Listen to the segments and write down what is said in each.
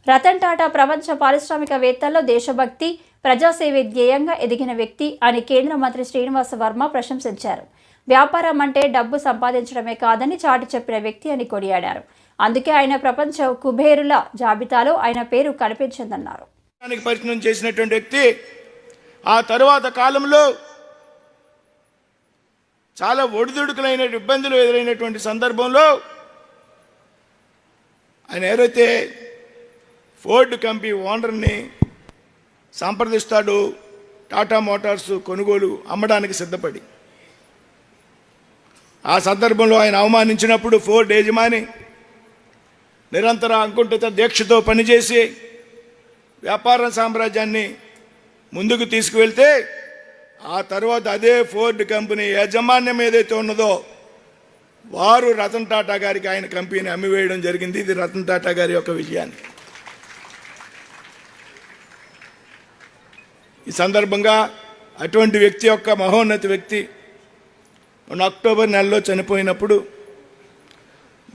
రతన్ టాటా ప్రపంచ పారిశ్రామికవేత్తల్లో దేశభక్తి, ప్రజాసేవే ధ్యేయంగా ఎదిగిన వ్యక్తి అని కేంద్ర మంత్రి శ్రీనివాస వర్మ ప్రశంసించారు. వ్యాపారం అంటే డబ్బు సంపాదించడమే కాదని చాటి చెప్పిన వ్యక్తి అని కొనియాడారు. అందుకే ఆయన ప్రపంచ కుబేరుల జాబితాలో ఆయన పేరు కనిపించిందన్నారు. పరిచయం చేసినటువంటి వ్యక్తి ఆ తరువాత కాలంలో చాలా ఒడిదుడుకులైన ఇబ్బందులు ఎదురైనటువంటి సందర్భంలో ఆయన ఎవరైతే ఫోర్డ్ కంపెనీ ఓనర్ని సంప్రదిస్తాడు, టాటా మోటార్స్ కొనుగోలు అమ్మడానికి సిద్ధపడి ఆ సందర్భంలో ఆయన అవమానించినప్పుడు ఫోర్డ్ యజమాని నిరంతర అంకుఠిత దీక్షతో పనిచేసి వ్యాపార సామ్రాజ్యాన్ని ముందుకు తీసుకువెళ్తే ఆ తర్వాత అదే ఫోర్డ్ కంపెనీ యాజమాన్యం ఏదైతే ఉన్నదో వారు రతన్ టాటా గారికి ఆయన కంపెనీని అమ్మివేయడం జరిగింది. ఇది రతన్ టాటా గారి యొక్క విజయాన్ని. ఈ సందర్భంగా అటువంటి వ్యక్తి యొక్క మహోన్నత వ్యక్తి అక్టోబర్ నెలలో చనిపోయినప్పుడు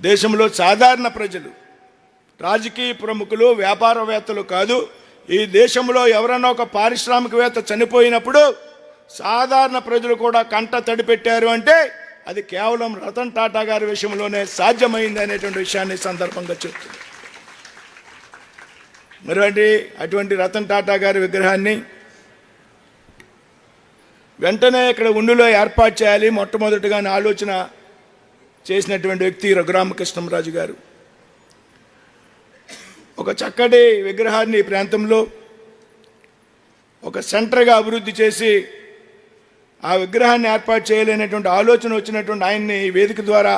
దేశంలో సాధారణ ప్రజలు, రాజకీయ ప్రముఖులు, వ్యాపారవేత్తలు కాదు, ఈ దేశంలో ఎవరైనా ఒక పారిశ్రామికవేత్త చనిపోయినప్పుడు సాధారణ ప్రజలు కూడా కంట తడిపెట్టారు అంటే అది కేవలం రతన్ టాటా గారి విషయంలోనే సాధ్యమైంది అనేటువంటి విషయాన్ని సందర్భంగా చెప్తుంది. మరి అటువంటి రతన్ టాటా గారి విగ్రహాన్ని వెంటనే ఇక్కడ ఉండులో ఏర్పాటు చేయాలి మొట్టమొదటిగా ఆలోచన చేసినటువంటి వ్యక్తి రఘురామకృష్ణంరాజు గారు. ఒక చక్కటి విగ్రహాన్ని ఈ ప్రాంతంలో ఒక సెంటర్గా అభివృద్ధి చేసి ఆ విగ్రహాన్ని ఏర్పాటు చేయలేనటువంటి ఆలోచన వచ్చినటువంటి ఆయన్ని ఈ వేదిక ద్వారా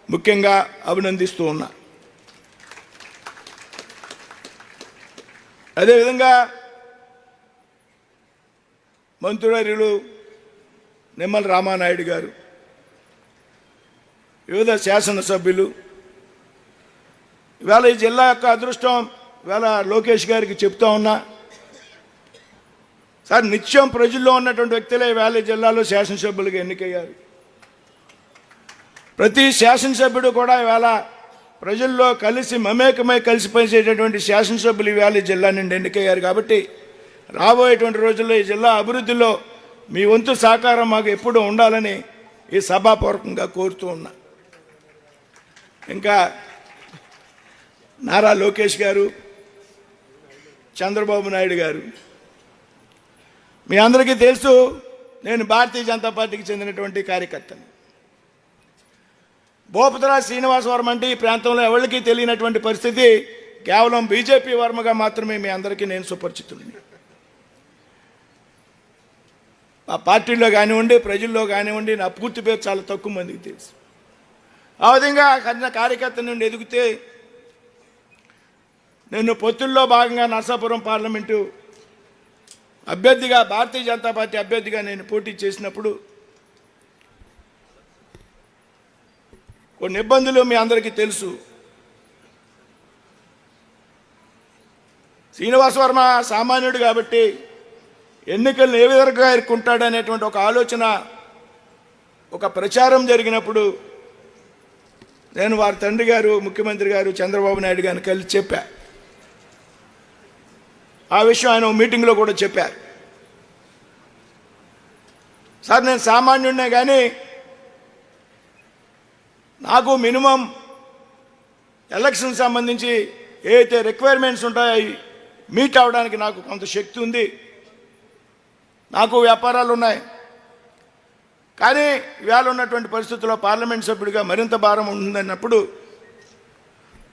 ముఖ్యంగా అభినందిస్తూ ఉన్నా. అదేవిధంగా మంత్రులు నిమ్మల రామానాయుడు గారు, వివిధ శాసనసభ్యులు, ఇవాళ ఈ జిల్లా యొక్క అదృష్టం ఇవాళ లోకేష్ గారికి చెప్తా ఉన్నా, సార్ నిత్యం ప్రజల్లో ఉన్నటువంటి వ్యక్తులే ఇవాళ జిల్లాలో శాసనసభ్యులుగా ఎన్నికయ్యారు. ప్రతి శాసనసభ్యుడు కూడా ఇవాళ ప్రజల్లో కలిసి మమేకమై కలిసి పనిచేసేటటువంటి శాసనసభ్యులు ఇవాళ జిల్లా నుండి ఎన్నికయ్యారు. కాబట్టి రాబోయేటువంటి రోజుల్లో ఈ జిల్లా అభివృద్ధిలో మీ వంతు సహకారం మాకు ఎప్పుడూ ఉండాలని ఈ సభాపూర్వకంగా కోరుతూ ఉన్నా. ఇంకా నారా లోకేష్ గారు, చంద్రబాబు నాయుడు గారు, మీ అందరికీ తెలుసు నేను భారతీయ జనతా పార్టీకి చెందినటువంటి కార్యకర్తని. భూపతిరాజు శ్రీనివాస వర్మ అంటే ఈ ప్రాంతంలో ఎవరికి తెలియనటువంటి పరిస్థితి, కేవలం బీజేపీ వర్మగా మాత్రమే మీ అందరికీ నేను సుపరిచితుడిని. ఆ పార్టీలో కానివ్వండి, ప్రజల్లో కానివ్వండి, నా పూర్తి పేరు చాలా తక్కువ మందికి తెలుసు. ఆ విధంగా కార్యకర్త నుండి ఎదిగితే నేను పొత్తుల్లో భాగంగా నరసాపురం పార్లమెంటు అభ్యర్థిగా, భారతీయ జనతా పార్టీ అభ్యర్థిగా నేను పోటీ చేసినప్పుడు కొన్ని ఇబ్బందులు మీ అందరికీ తెలుసు. శ్రీనివాస వర్మ సామాన్యుడు కాబట్టి ఎన్నికలను ఏ విధంగా ఎదుర్కొంటాడనేటువంటి ఒక ఆలోచన, ఒక ప్రచారం జరిగినప్పుడు నేను వారి తండ్రి గారు ముఖ్యమంత్రి గారు చంద్రబాబు నాయుడు గారిని కలిసి చెప్పా. ఆ విషయం ఆయన మీటింగ్లో కూడా చెప్పారు. సార్ నేను సామాన్యుడినే కానీ నాకు మినిమం ఎలక్షన్ సంబంధించి ఏదైతే రిక్వైర్మెంట్స్ ఉంటాయో అవి మీట్ అవ్వడానికి నాకు కొంత శక్తి ఉంది, నాకు వ్యాపారాలు ఉన్నాయి. కానీ ఇవాళ ఉన్నటువంటి పరిస్థితుల్లో పార్లమెంట్ సభ్యుడిగా మరింత భారం ఉంటుందన్నప్పుడు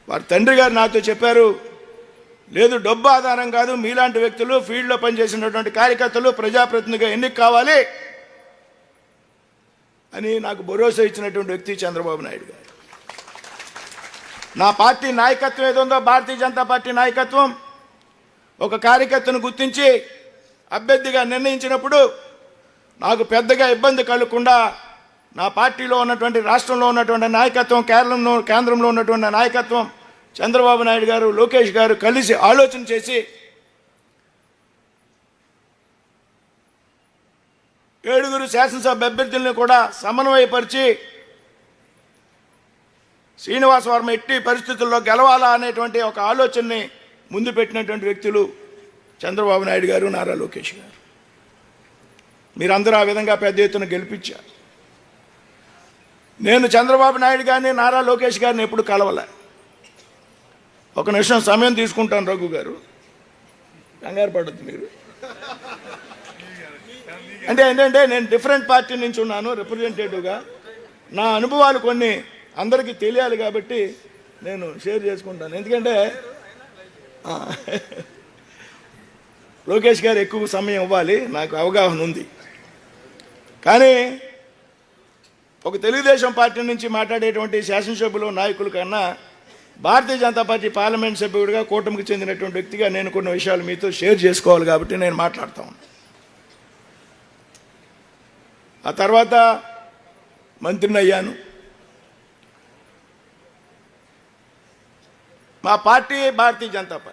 వారి తండ్రి గారు నాతో చెప్పారు, లేదు డబ్బు ఆధారం కాదు, మీలాంటి వ్యక్తులు ఫీల్డ్లో పనిచేసినటువంటి కార్యకర్తలు ప్రజాప్రతినిధిగా ఎన్నిక కావాలి అని నాకు భరోసా ఇచ్చినటువంటి వ్యక్తి చంద్రబాబు నాయుడు గారు. నా పార్టీ నాయకత్వం ఏదుందో, భారతీయ జనతా పార్టీ నాయకత్వం ఒక కార్యకర్తను గుర్తించి అభ్యర్థిగా నిర్ణయించినప్పుడు నాకు పెద్దగా ఇబ్బంది కలగకుండా నా పార్టీలో ఉన్నటువంటి, రాష్ట్రంలో ఉన్నటువంటి నాయకత్వం, కేంద్రంలో ఉన్నటువంటి నాయకత్వం, చంద్రబాబు నాయుడు గారు, లోకేష్ గారు కలిసి ఆలోచన చేసి 7 శాసనసభ అభ్యర్థులను కూడా సమన్వయపరిచి శ్రీనివాస వర్మ ఎట్టి పరిస్థితుల్లో గెలవాలా అనేటువంటి ఒక ఆలోచనని ముందు పెట్టినటువంటి వ్యక్తులు చంద్రబాబు నాయుడు గారు, నారా లోకేష్ గారు. మీరందరూ ఆ విధంగా పెద్ద ఎత్తున గెలిపించారు. నేను చంద్రబాబు నాయుడు గారిని, నారా లోకేష్ గారిని ఎప్పుడు కలవలే. ఒక నిమిషం సమయం తీసుకుంటాను రఘు గారు, కంగారు పడద్దు మీరు. అంటే ఏంటంటే నేను డిఫరెంట్ పార్టీ నుంచి ఉన్నాను రిప్రజెంటేటివ్గా. నా అనుభవాలు కొన్ని అందరికీ తెలియాలి కాబట్టి నేను షేర్ చేసుకుంటాను. ఎందుకంటే లోకేష్ గారు ఎక్కువ సమయం ఇవ్వాలి, నాకు అవగాహన ఉంది. కానీ ఒక తెలుగుదేశం పార్టీ నుంచి మాట్లాడేటువంటి శాసనసభ్యులు, నాయకుల కన్నా భారతీయ జనతా పార్టీ పార్లమెంట్ సభ్యుడిగా, కూటమికి చెందినటువంటి వ్యక్తిగా నేను కొన్ని విషయాలు మీతో షేర్ చేసుకోవాలి కాబట్టి నేను మాట్లాడుతా ఉన్నాను. ఆ తర్వాత మంత్రిని అయ్యాను. మా పార్టీ భారతీయ జనతా పార్టీ.